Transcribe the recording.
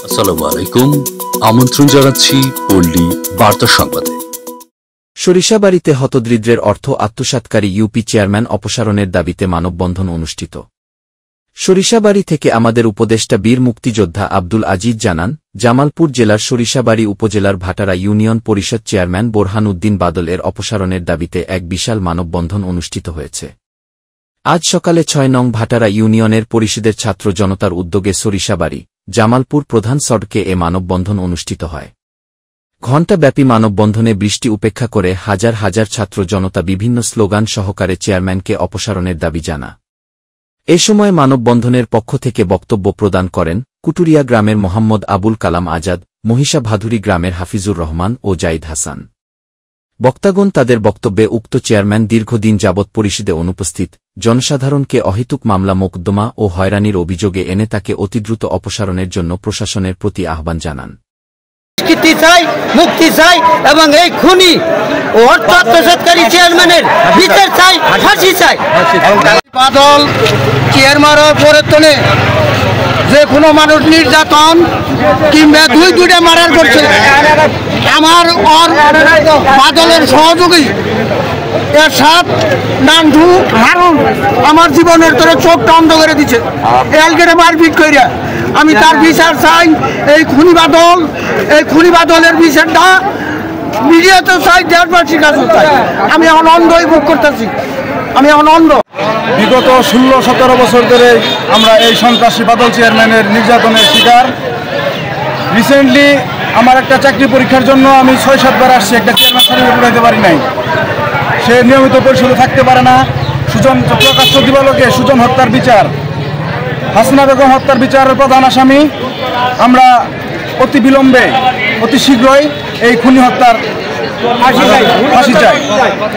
আসসালামু আলাইকুম, আমন্ত্রণ জানাচ্ছি পল্লী বার্তা সংবাদে। সরিষাবাড়ীতে হতদরিদ্রের অর্থ আত্মসাৎকারী ইউপি চেয়ারম্যান অপসারণের দাবিতে মানববন্ধন অনুষ্ঠিত। সরিষাবাড়ী থেকে আমাদের উপদেষ্টা বীর মুক্তিযোদ্ধা আব্দুল আজিজ জানান, জামালপুর জেলার সরিষাবাড়ী উপজেলার ভাটারা ইউনিয়ন পরিষদ চেয়ারম্যান বোরহান উদ্দিন বাদল এর অপসারণের দাবিতে এক বিশাল মানববন্ধন অনুষ্ঠিত হয়েছে। আজ সকালে ৬ নং ভাটারা ইউনিয়নের পরিষদের ছাত্র জনতার উদ্যোগে সরিষাবাড়ী জামালপুর প্রধান সড়কে এ মানববন্ধন অনুষ্ঠিত হয়। ঘণ্টাব্যাপী মানববন্ধনে বৃষ্টি উপেক্ষা করে হাজার হাজার ছাত্র জনতা বিভিন্ন স্লোগান সহকারে চেয়ারম্যানকে অপসারণের দাবি জানা। এ সময় মানববন্ধনের পক্ষ থেকে বক্তব্য প্রদান করেন কুটুরিয়া গ্রামের মোহাম্মদ আবুল কালাম আজাদ, মহিষা ভাদুরী গ্রামের হাফিজুর রহমান ও জাইদ হাসান। বক্তাগণ তাদের বক্তব্যে উক্ত চেয়ারম্যান দীর্ঘদিন যাবৎ পরিষদে অনুপস্থিত, জনসাধারণকে অহেতুক মামলা মোকদ্দমা ও হয়রানির অভিযোগে এনে তাকে অতিদ্রুত অপসারণের জন্য প্রশাসনের প্রতি আহ্বান জানান। মুক্তি চাই এবং এই খুনি ও অর্থ আত্মসাৎকারী চেয়ারম্যানের বিচার চাই, ফাঁসি চাই। বাদল চেয়ারম্যানের পরিবর্তনে যে কোনো মানুষ নির্যাতন কিংবা দুইটা মারার করছে, আমার বাদলের সহযোগী এরশাদ নান্টু হারুন আমার জীবনের তোরে চোখটা অন্ধ করে দিচ্ছে। এলকেটে মারপিট কইরা আমি তার বিচার চাই। এই খুনি বাদলের বিচারটা মিডিয়াতে চাই, দেশবাসীর কাছে চাই। আমি এখন অন্ধই ভোগ করতেছি, আমি এখন অন্ধ। বিগত 16-17 বছর ধরে আমরা এই সন্ত্রাসী বাদল চেয়ারম্যানের নির্যাতনের শিকার। রিসেন্টলি আমার একটা চাকরি পরীক্ষার জন্য আমি 6-7 বার আসছি, একটা চেয়ারম্যান সার্টিফিকেট উঠাইতে পারি নাই। সে নিয়মিত পরিষদে থাকতে পারে না। প্রকাশ্য দিবালোকে সুজন হত্যার বিচার, হাসিনা বেগম হত্যার বিচারের প্রধান আসামি। আমরা অতি বিলম্বে অতি শীঘ্রই এই খুনি হত্যার ফাঁসি চাই।